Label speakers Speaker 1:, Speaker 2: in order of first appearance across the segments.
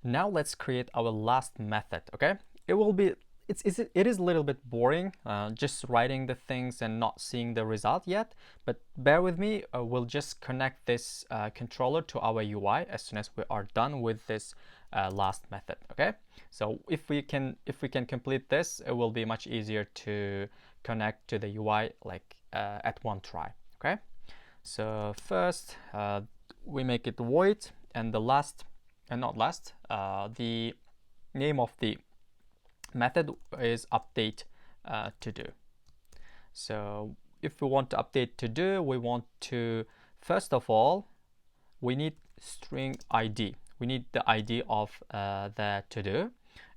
Speaker 1: Now let's create our last method, okay? It is a little bit boring, just writing the things and not seeing the result yet, but bear with me. We'll just connect this controller to our UI as soon as we are done with this last method, okay? So if we can complete this, it will be much easier to connect to the UI like at one try, okay? So first we make it void, and the last, and not last, the name of the method is update to do. So if we want to update to do, we want to, first of all, we need string ID. We need the ID of the to do,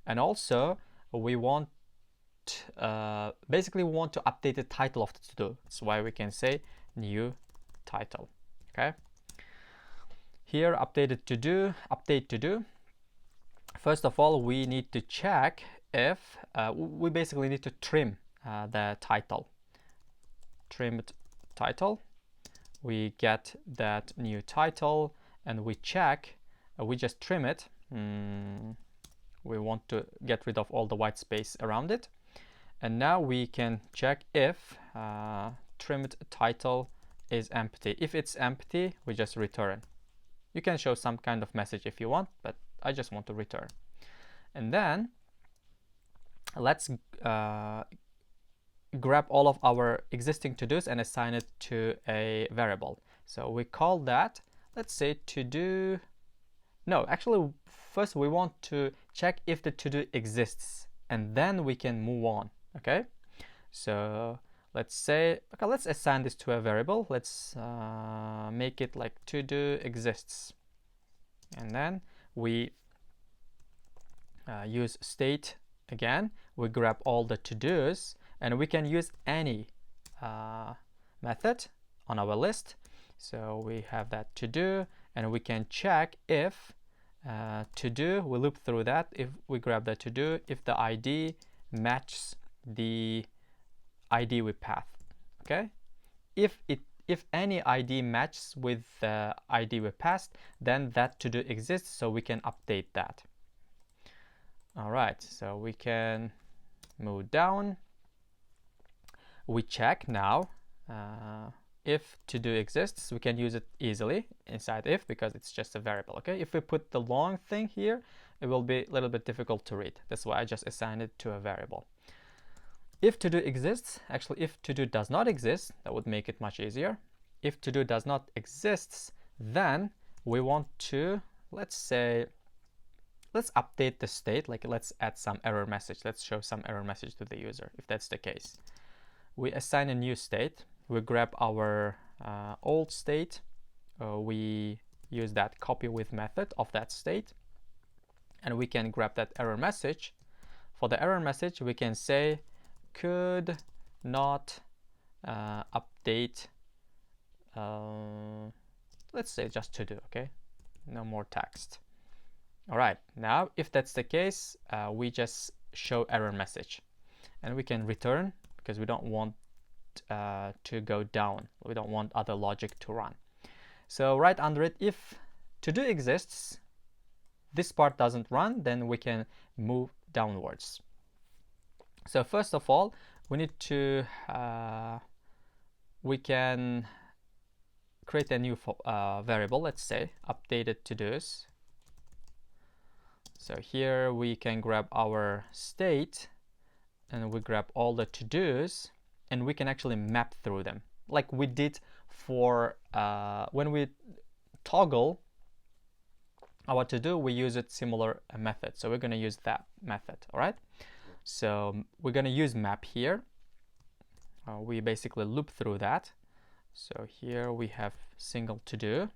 Speaker 1: and also we want basically we want to update the title of the to do. That's why we can say new title. Okay. Here, updated to do, update to do. First of all, we need to check if we basically need to trim the title. Trimmed title. We get that new title and we check. We just trim it. We want to get rid of all the white space around it. And now we can check if trimmed title is empty. If it's empty, we just return. You can show some kind of message if you want, but I just want to return. And then let's grab all of our existing to-dos and assign it to a variable. So we call that, let's say to-do. No, actually, first we want to check if the to-do exists, and then we can move on, okay? So let's say, okay, let's assign this to a variable. Let's make it like to-do exists. And then we use state again. We grab all the to-dos, and we can use any method on our list. So we have that to-do, and we can check if to-do, we loop through that. If we grab the to-do, if the ID matches the ID we path, okay? If any ID matches with the ID we passed, then that to-do exists, so we can update that. All right, so we can move down. We check now if to-do exists. We can use it easily inside if, because it's just a variable, okay? If we put the long thing here, it will be a little bit difficult to read. That's why I just assigned it to a variable. If to-do exists, actually if to-do does not exist, that would make it much easier. If to-do does not exist, then we want to, let's say, let's update the state, like let's add some error message. Let's show some error message to the user, if that's the case. We assign a new state. We grab our old state. We use that copy with method of that state. And we can grab that error message. For the error message, we can say, could not update, let's say just to do, okay? No more text. All right, now if that's the case, we just show error message. And we can return, because we don't want to go down. We don't want other logic to run. So right under it, if to-do exists, this part doesn't run, then we can move downwards. So first of all, we need to, we can create a new variable, let's say, updated to-dos. So here we can grab our state, and we grab all the to-dos, and we can actually map through them. Like we did for, when we toggle our to-do, we use a similar method. So we're gonna use that method, all right? So we're going to use map here. We basically loop through that. So here we have single to do,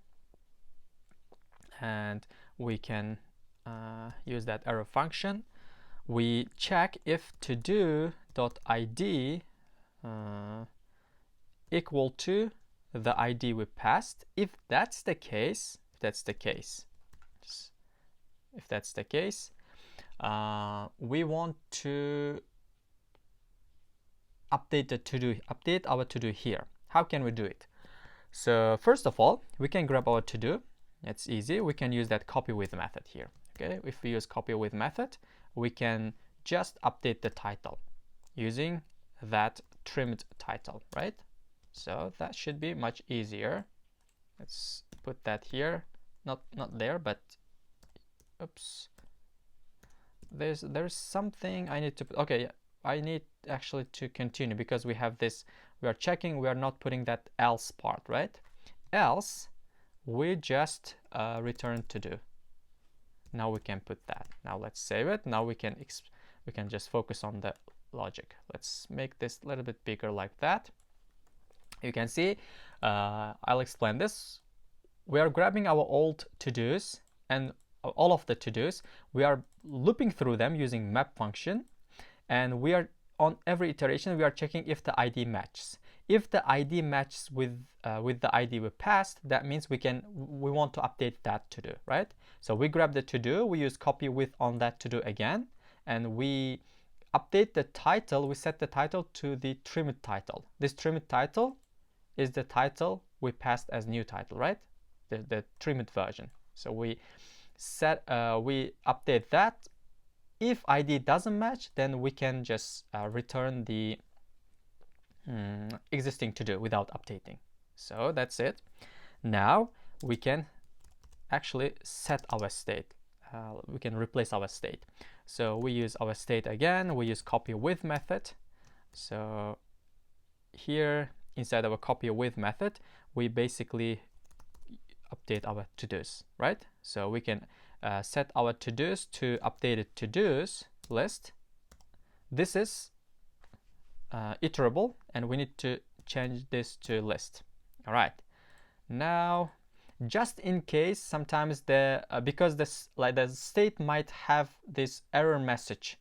Speaker 1: and we can use that arrow function. We check if to do.id equal to the ID we passed. If that's the case, we want to update the to-do, update our to-do here. How can we do it? So first of all, we can grab our to-do. It's easy. We can use that copy with method here. Okay, if we use copy with method, we can just update the title using that trimmed title, right? So that should be much easier. Let's put that here, not there, but oops. There's something I need to put. Okay, I need actually to continue because we have this. We are checking. We are not putting that else part, right? Else, we just return to do. Now we can put that. Now let's save it. Now we can just focus on the logic. Let's make this a little bit bigger like that. You can see. I'll explain this. We are grabbing our old to-dos and all of the to-dos. We are looping through them using map function, and we are on every iteration we are checking if the ID matches. If the ID matches with the ID we passed, that means we want to update that to-do, right? So we grab the to-do, we use copy with on that to-do again, and we update the title. We set the title to the trimmed title. This trimmed title is the title we passed as new title, right? The trimmed version. So we update that. If ID doesn't match, then we can just return the existing to-do without updating. So that's it. Now we can actually set our state. We can replace our state. So we use our state again. We use copy with method. So here inside our copy with method, we basically update our to-dos, right? So we can set our to-dos to updated to-dos list. This is iterable, and we need to change this to list. All right. Now, just in case, sometimes because the state might have this error message,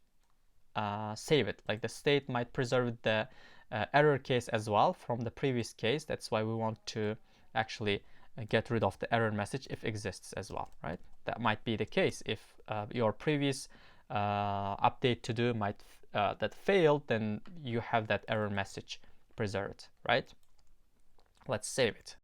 Speaker 1: save it. Like the state might preserve the error case as well from the previous case. That's why we want to actually get rid of the error message if exists as well, right? That might be the case if your previous update to do might that failed, then you have that error message preserved, right? Let's save it.